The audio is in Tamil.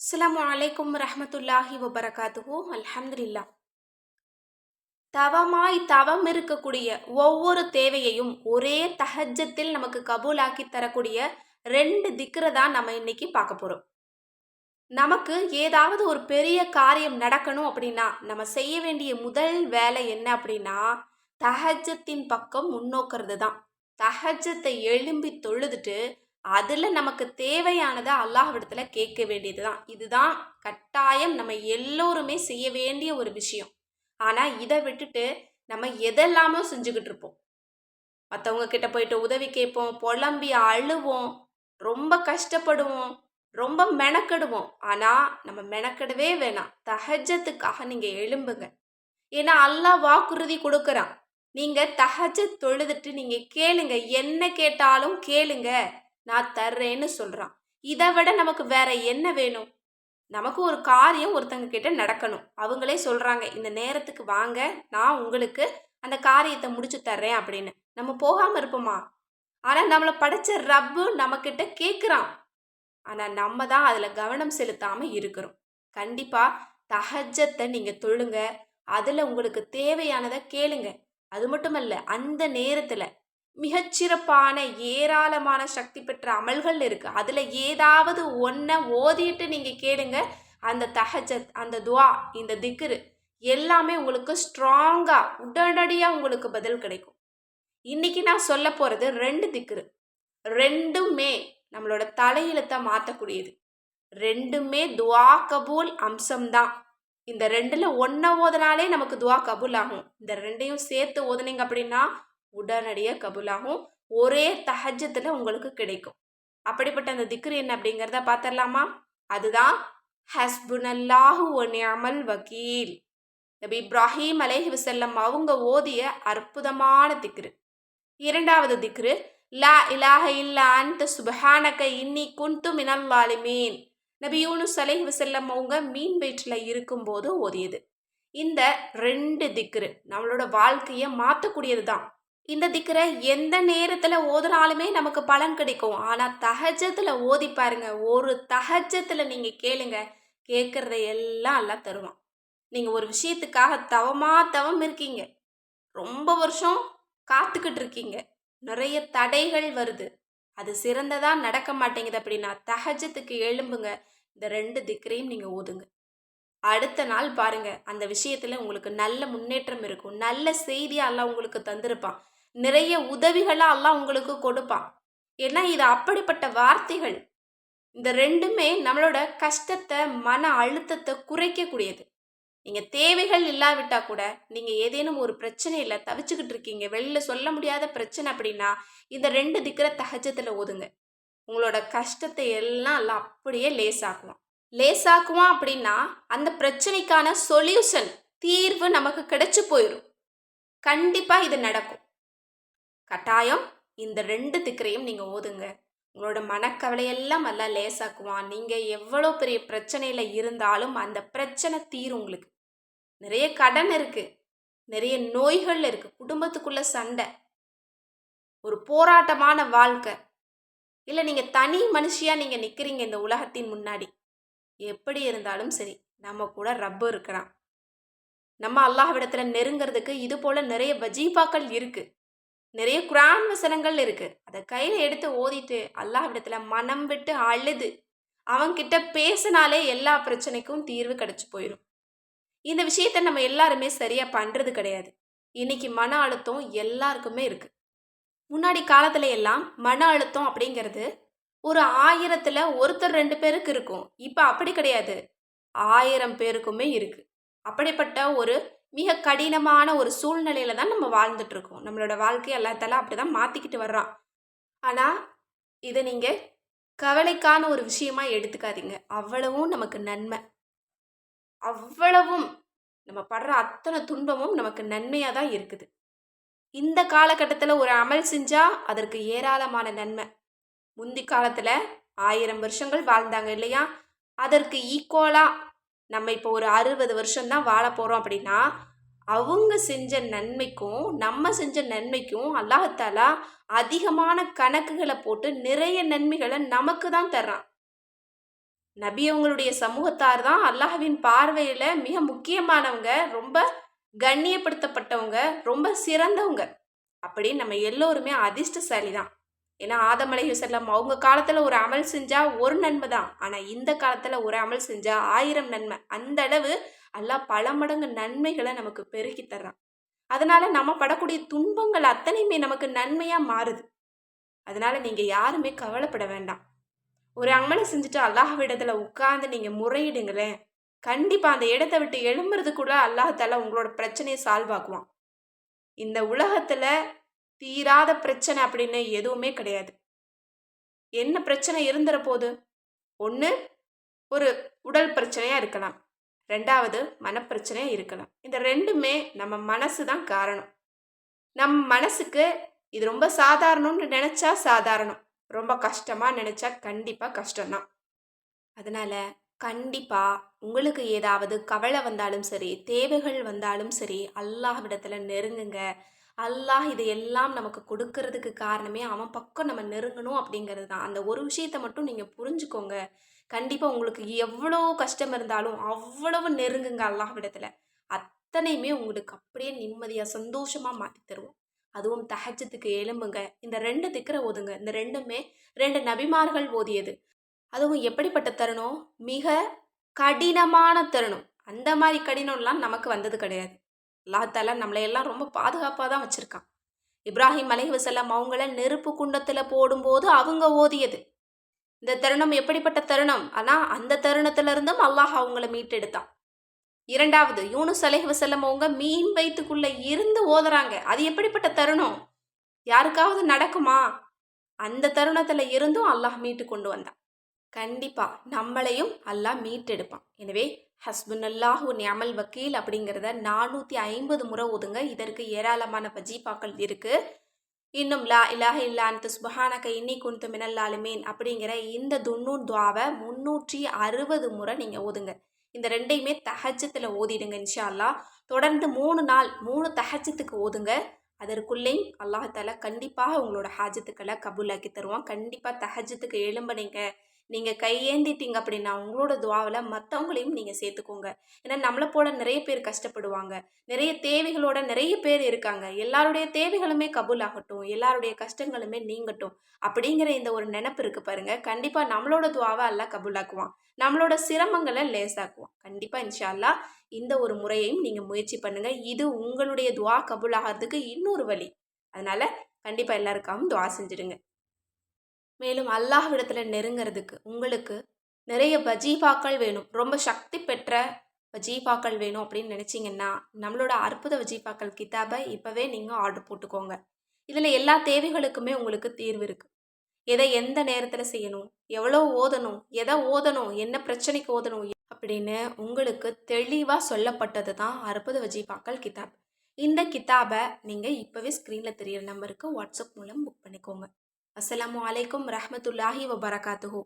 அஸ்ஸலாமு அலைக்கும் ரஹ்மத்துல்லாஹி வபரகாத்துஹு. அல்ஹம்துலில்லாஹ். தவமாய் தவம் இருக்கக்கூடிய ஒவ்வொரு தேவையையும் ஒரே தஹஜ்ஜத்தில் நமக்கு கபூலாக்கி தரக்கூடிய 2 திக்ர தான் நம்ம இன்னைக்கு பார்க்க போறோம். நமக்கு ஏதாவது ஒரு பெரிய காரியம் நடக்கணும் அப்படின்னா, நம்ம செய்ய வேண்டிய முதல் வேலை என்ன அப்படின்னா, தஹஜ்ஜத்தின் பக்கம் முன்னோக்குறது தான். தஹஜ்ஜத்தை எழும்பி தொழுதுட்டு, அதுல நமக்கு தேவையானத அல்லாஹ்விடத்துல கேட்க வேண்டியது தான். இதுதான் கட்டாயம் நம்ம எல்லோருமே செய்ய வேண்டிய ஒரு விஷயம். ஆனா, இத விட்டுட்டு நம்ம எதெல்லாமோ செஞ்சுகிட்டு இருப்போம். மத்தவங்க கிட்ட போயிட்டு உதவி கேட்போம், புலம்பி அழுவோம், ரொம்ப கஷ்டப்படுவோம், ரொம்ப மெனக்கெடுவோம். ஆனா, நம்ம மெனக்கெடவே வேணாம். தஹஜ்ஜத்துக்காக நீங்க எழும்புங்க. ஏன்னா, அல்லாஹ் வாக்குறுதி குடுக்குறான். நீங்க தஹஜ்ஜத் தொழுதுட்டு நீங்க கேளுங்க. என்ன கேட்டாலும் கேளுங்க. நான் தர்றேன்னு சொல்றான். இத விட நமக்கு வேற என்ன வேணும்? நமக்கு ஒரு காரியம் ஒருத்தங்க கிட்ட நடக்கணும். அவங்களே சொல்றாங்க, "இந்த நேரத்துக்கு வாங்க. நான் உங்களுக்கு அந்த காரியத்த முடிச்சு தர்றேன்" அப்படின்னு. நம்ம போகாம இருப்போமா? ஆனா, நம்மள படைச்ச ரப்பு நம்மகிட்ட கேட்குறான். ஆனா, நம்ம தான் அதுல கவனம் செலுத்தாம இருக்கிறோம். கண்டிப்பா தஹஜ்ஜத்த நீங்க தொழுங்க. அதுல உங்களுக்கு தேவையானத கேளுங்க. அது மட்டுமல்ல, அந்த நேரத்துல மிகச்சிறப்பான ஏராளமான சக்தி பெற்ற அமல்கள் இருக்கு. அதுல ஏதாவது ஒன்ன ஓதிட்டு நீங்க கேளுங்க. அந்த தஹஜ்ஜத், அந்த துஆ, இந்த திக்ரு எல்லாமே உங்களுக்கு ஸ்ட்ராங்கா உடனடியா உங்களுக்கு பதில் கிடைக்கும். இன்னைக்கு நான் சொல்லப் போறது 2 திக்ரு. 2மே நம்மளோட தலையெழுத்த மாத்தக்கூடியது. 2மே துஆ கபூல் அம்சம் தான். இந்த 2ல ஒண்ண ஓதுனாலே நமக்கு துஆ கபூல் ஆகும். இந்த 2யும் சேர்த்து ஓதுனீங்க அப்படின்னா உடனடியா கபூல் ஆகும். ஒரே தஹஜ்ஜத்துல உங்களுக்கு கிடைக்கும். அப்படிப்பட்ட அந்த திக்ர் என்ன அப்படிங்கிறத பார்த்துடலாமா? அதுதான் ஹஸ்புனல்லாஹு வ நிஅமல் வக்கீல். நபி இப்ராஹிம் அலைஹி வஸல்லம் அவங்க ஓதிய அற்புதமான திக்ரு. 2வது திக்ரு லா இலாஹ இல்லா அன்த சுப்ஹானக இன்னி குன்து மினல் ஸாலிமீன். நபி யூனுஸ் அலைஹி வஸல்லம் அவங்க மீன் வயிற்றுல இருக்கும்போது ஓதியது. இந்த 2 திக்ரு நம்மளோட வாழ்க்கைய மாத்தக்கூடியது தான். இந்த திக்ர எந்த நேரத்துல ஓதுனாலுமே நமக்கு பலன் கிடைக்கும். ஆனா தஹஜ்ஜத்துல ஓதி பாருங்க. ஒரு தஹஜ்ஜத்துல நீங்க கேளுங்க. கேட்கறத எல்லாம் அல்லாஹ் தருவான். நீங்க ஒரு விஷயத்துக்காக தவம் இருக்கீங்க. ரொம்ப வருஷம் காத்துக்கிட்டு இருக்கீங்க. நிறைய தடைகள் வருது. அது சிறந்ததா நடக்க மாட்டேங்குது அப்படின்னா தஹஜ்ஜத்துக்கு எழும்புங்க. இந்த 2 திக்ரையும் நீங்க ஓதுங்க. அடுத்த நாள் பாருங்க, அந்த விஷயத்துல உங்களுக்கு நல்ல முன்னேற்றம் இருக்கும். நல்ல செய்தியா அல்லாஹ் உங்களுக்கு தந்திருப்பான். நிறைய உதவிகளா அல்லாஹ் உங்களுக்கு கொடுப்பான். ஏன்னா இது அப்படிப்பட்ட வார்த்தைகள். இந்த 2மே நம்மளோட கஷ்டத்த, மன அழுத்தத்த குறைக்கக்கூடியது. நீங்க தேவைகள் இல்லாவிட்டா கூட, நீங்க ஏதேனும் ஒரு பிரச்சனையில தவிச்சுக்கிட்டு இருக்கீங்க. வெளில சொல்ல முடியாத பிரச்சனை அப்படின்னா, இந்த 2 திக்ர தஹஜ்ஜத்துல ஓதுங்க. உங்களோட கஷ்டத்தை எல்லாம் அல்லாஹ் அப்படியே லேசாக்குவான். லேசாக்குவான் அப்படின்னா, அந்த பிரச்சனைக்கான சொல்யூஷன், தீர்வு நமக்கு கிடைச்சு போயிரும். கண்டிப்பா இது நடக்கும். கட்டாயம் இந்த 2 திக்ரையும் நீங்க ஓதுங்க. உங்களோட மனக்கவலையெல்லாம் அல்லாஹ் லேசாக்குவான். நீங்க எவ்வளோ பெரிய பிரச்சனையில இருந்தாலும் அந்த பிரச்சனை தீரும் உங்களுக்கு. நிறைய கடன் இருக்கு. நிறைய நோய்கள் இருக்கு. குடும்பத்துக்குள்ள சண்டை. ஒரு போராட்டமான வாழ்க்கை. இல்ல நீங்க தனி மனுஷியா நீங்க நிக்கிறீங்க இந்த உலகத்தின் முன்னாடி. எப்படி இருந்தாலும் சரி, நம்ம கூட ரப்பு இருக்கிறான். நம்ம அல்லாஹ்விடத்துல நெருங்கிறதுக்கு இது போல நிறைய வஜீஃபாக்கள் இருக்கு. நிறைய குர்ஆன் வசனங்கள் இருக்கு. அத கையில எடுத்து ஓதிட்டு அல்லாஹ்விடத்துல மனம் விட்டு அழுது அவன்கிட்ட பேசினாலே எல்லா பிரச்சனைக்கும் தீர்வு கிடைச்சு போயிரும். இந்த விஷயத்த நம்ம எல்லாருமே சரியா பண்றது கிடையாது. இன்னைக்கு மன அழுத்தம் எல்லாருக்குமே இருக்கு. முன்னாடி காலத்துல எல்லாம் மன அழுத்தம் அப்படிங்கிறது ஒரு 1000த்துல ஒருத்தர் 2 பேருக்கு இருக்கும். இப்ப அப்படி கிடையாது. 1000 பேருக்குமே இருக்கு. அப்படிப்பட்ட ஒரு மிக கடினமான ஒரு சூழ்நிலையில தான் நம்ம வாழ்ந்துட்டு இருக்கோம். நம்மளோட வாழ்க்கைய அல்லாஹ் தஆலா அப்படிதான் மாத்திக்கிட்டு வர்றான். ஆனா, இத நீங்க கவலைக்கான ஒரு விஷயமா எடுத்துக்காதீங்க. அவ்வளவும் நமக்கு நன்மை. அவ்வளவும் நம்ம படுற அத்தனை துன்பமும் நமக்கு நன்மையா தான் இருக்குது. இந்த காலகட்டத்துல ஒரு அமல் செஞ்சா அதற்கு ஏராளமான நன்மை. முந்தி காலத்துல 1000 வருஷங்கள் வாழ்ந்தாங்க இல்லையா? அதற்கு ஈக்குவலா நம்ம இப்போ ஒரு 60 வருஷம் தான் வாழப் போறோம் அப்படின்னா, அவங்க செஞ்ச நன்மைக்கும், நம்ம செஞ்ச நன்மைக்கும் அல்லாஹ் தஆலா அதிகமான கணக்குகள போட்டு நிறைய நன்மைகள நமக்கு தான் தர்றான். நபி அவங்களுடைய சமூகத்தார் தான் அல்லாஹ்வின் பார்வையில மிக முக்கியமானவங்க, ரொம்ப கண்ணியப்படுத்தப்பட்டவங்க, ரொம்ப சிறந்தவங்க. அப்படி நம்ம எல்லோருமே அதிர்ஷ்டசாலி தான். ஏன்னா ஆதம் அலைஹிஸ்ஸலாம் அவங்க காலத்துல ஒரு அமல் செஞ்சா ஒரு நன்மை தான். ஆனா இந்த காலத்துல ஒரு அமல் செஞ்சா 1000 நன்மை. அந்த அளவு அல்லாஹ் பல மடங்கு நன்மைகள நமக்கு பெருக்கி தர்றான். அதனால நம்ம படக்கூடிய துன்பங்கள் அத்தனையுமே நமக்கு நன்மையா மாறுது. அதனால நீங்க யாருமே கவலைப்பட வேண்டாம். ஒரு அமல செஞ்சுட்டு அல்லாஹ்விடத்துல உட்கார்ந்து நீங்க முறையிடுங்களேன். கண்டிப்பா அந்த இடத்த விட்டு எழும்புறதுக்குள்ள அல்லாஹ் தஆலா உங்களோட பிரச்சனைய சால்வ் ஆக்குவான். இந்த உலகத்துல தீராத பிரச்சனை அப்படின்னு எதுவுமே கிடையாது. என்ன பிரச்சனை இருந்துற போது? ஒண்ணு ஒரு உடல் பிரச்சனையா இருக்கலாம். 2வது மனப்பிரச்சனையா இருக்கலாம். இந்த 2மே நம்ம மனசு தான் காரணம். நம் மனசுக்கு இது ரொம்ப சாதாரணம்னு நெனச்சா சாதாரணம். ரொம்ப கஷ்டமா நெனச்சா கண்டிப்பா கஷ்டம் தான். அதனால கண்டிப்பா உங்களுக்கு ஏதாவது கவலை வந்தாலும் சரி, தேவைகள் வந்தாலும் சரி, அல்லாஹ்விடத்துல நெருங்குங்க. அல்லாஹ் இதையெல்லாம் நமக்கு கொடுக்கறதுக்கு காரணமே அவன் பக்கம் நம்ம நெருங்கணும் அப்படிங்கிறது தான். அந்த ஒரு விஷயத்த மட்டும் நீங்க புரிஞ்சுக்கோங்க. கண்டிப்பா உங்களுக்கு எவ்வளோ கஷ்டம் இருந்தாலும் அவ்வளவு நெருங்குங்க அல்லாஹ்விடத்துல. அத்தனையுமே உங்களுக்கு அப்படியே நிம்மதியா, சந்தோஷமா மாத்தி தருவோம். அதுவும் தஹஜ்ஜுதுக்கு எழும்புங்க. இந்த 2 திக்ர ஓதுங்க. இந்த 2மே 2 நபிமார்கள் ஓதியது. அதுவும் எப்படிப்பட்ட தருணம்? மிக கடினமான தருணம். அந்த மாரி கடினம்லாம் நமக்கு வந்தது கிடையாது. அல்லாஹ் தஆலா நம்மள எல்லாம் ரொம்ப பாதுகாப்பா தான் வச்சிருக்கான். இப்ராஹிம் அலைஹிவஸல்லம் அவங்கள நெருப்பு குண்டத்துல போடும்போது அவங்க ஓதியது. இந்த தருணம் எப்படிப்பட்ட தருணம்? ஆனா அந்த தருணத்துல இருந்தும் அல்லாஹ் அவங்கள மீட்டெடுத்தான். 2வது யூனுஸ் அலைஹிவஸல்லம் அவங்க மீன் வயித்துக்குள்ள இருந்து ஓதுறாங்க. அது எப்படிப்பட்ட தருணம்? யாருக்காவது நடக்குமா? அந்த தருணத்துல இருந்தும் அல்லாஹ் மீட்டு கொண்டு வந்தான். கண்டிப்பா நம்மளையும் அல்லாஹ் மீட்டெடுப்பான். எனவே ஹஸ்புனல்லாஹு நிஅமல் வக்கீல் அப்படிங்கிறத 450 முறை ஓதுங்க. இதற்கு ஏராளமான வஜீஃபாக்கள் இருக்கு. இன்னும் லா இலாஹ இல்லா அன்த சுப்ஹானக இன்னி குன்து மினல் ஸாலிமீன் அப்படிங்கிற இந்த துன்னூன் துஆவ 360 முறை நீங்க ஓதுங்க. இந்த 2யுமே தஹஜ்ஜுத்துல ஓதிடுங்க இன்ஷா அல்லாஹ். தொடர்ந்து 3 நாள் 3 தஹஜ்ஜுத்துக்கு ஓதுங்க. அதற்குள்ளேயும் அல்லாஹ் தஆலா கண்டிப்பாக உங்களோட ஹாஜத்துக்கள கபூலாக்கி தருவான். கண்டிப்பா தஹஜ்ஜுத்துக்கு எழும்புனீங்க, நீங்க கையேந்திட்டீங்க அப்படின்னா, உங்களோட துஆவுல மத்தவங்களையும் நீங்க சேர்த்துக்கோங்க. ஏன்னா நம்மள போல நிறைய பேர் கஷ்டப்படுவாங்க. நிறைய தேவைகளோட நிறைய பேர் இருக்காங்க. எல்லாருடைய தேவைகளுமே கபூல் ஆகட்டும். எல்லாருடைய கஷ்டங்களுமே நீங்கட்டும். அப்படிங்கிற இந்த ஒரு நெனப்பு இருக்கு பாருங்க. கண்டிப்பா நம்மளோட துஆவ அல்லாஹ் கபூலாக்குவான். நம்மளோட சிரமங்கள லேசாக்குவான். கண்டிப்பா இன்ஷா அல்லாஹ் இந்த ஒரு முறையையும் நீங்க முயற்சி பண்ணுங்க. இது உங்களுடைய துஆ கபூல் ஆகறதுக்கு இன்னொரு வழி. அதனால கண்டிப்பா எல்லாருக்காகவும் துஆ செஞ்சுடுங்க. மேலும் அல்லாஹ்விடத்துல நெருங்குறதுக்கு உங்களுக்கு நிறைய வஜீஃபாக்கள் வேணும். ரொம்ப சக்தி பெற்ற வஜீஃபாக்கள் வேணும் அப்படின்னு நினைச்சீங்கன்னா, நம்மளோட அற்புத வஜீஃபாக்கள் கிதாப இப்பவே நீங்க ஆர்டர் போட்டுக்கோங்க. இதுல எல்லா தேவைகளுக்குமே உங்களுக்கு தீர்வு இருக்கு. எதை எந்த நேரத்துல செய்யணும்? எவ்வளோ ஓதணும்? எத ஓதணும்? என்ன பிரச்சனைக்கு ஓதணும்? அப்படின்னு உங்களுக்கு தெளிவா சொல்லப்பட்டது தான் அற்புத வஜீஃபாக்கள் கிதாப். இந்த கிதாப நீங்க இப்பவே ஸ்க்ரீன்ல தெரியிற நம்பருக்கு வாட்ஸ்அப் மூலம் புக் பண்ணிக்கோங்க. அஸ்ஸலாமு அலைக்கும் ரஹ்மத்துல்லாஹி வபரகாத்துஹு.